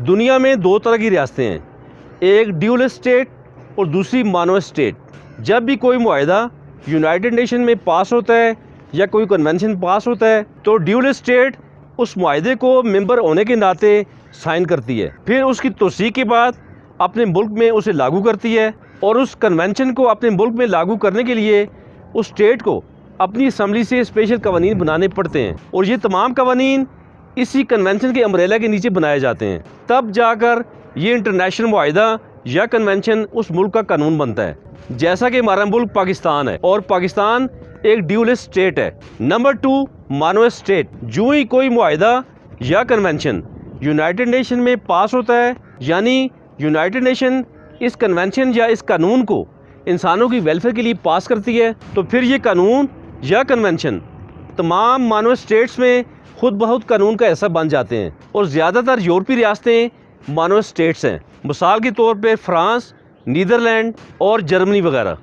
दुनिया में दो तरह की रियासतें हैं, एक ड्यूल स्टेट और दूसरी मोनो स्टेट। जब भी कोई मुआहदा यूनाइटेड नेशन में पास होता है या कोई कन्वेंशन पास होता है तो ड्यूल स्टेट उस मुआहदे को मेंबर होने के नाते साइन करती है, फिर उसकी तौसीक के बाद अपने मुल्क में उसे लागू करती है और उस कन्वेंशन को अपने मुल्क में लागू करने के लिए उस स्टेट को अपनी असम्बली से स्पेशल कवानीन बनाने पड़ते हैं और ये तमाम कवानीन इसी कन्वेंशन के अम्ब्रेला के नीचे बनाए जाते हैं। तब जाकर ये इंटरनेशनल मुआहदा या कन्वेंशन उस मुल्क का कानून बनता है। जैसा कि हमारा मुल्क पाकिस्तान है और पाकिस्तान एक ड्यूल स्टेट है। Number 2, mono state. जो ही कोई मुआहदा या कन्वेंशन यूनाइटेड नेशन में पास होता है, यानी यूनाइटेड नेशन इस कन्वेंशन या इस कानून को इंसानों की वेलफेयर के लिए पास करती है, तो फिर ये कानून या कन्वेंशन तमाम मोनो स्टेट्स में खुद बहुत कानून का हिस्सा बन जाते हैं और ज़्यादातर यूरोपीय रियासतें मोनो स्टेट्स हैं। मिसाल के तौर पे फ्रांस, नीदरलैंड और जर्मनी वगैरह।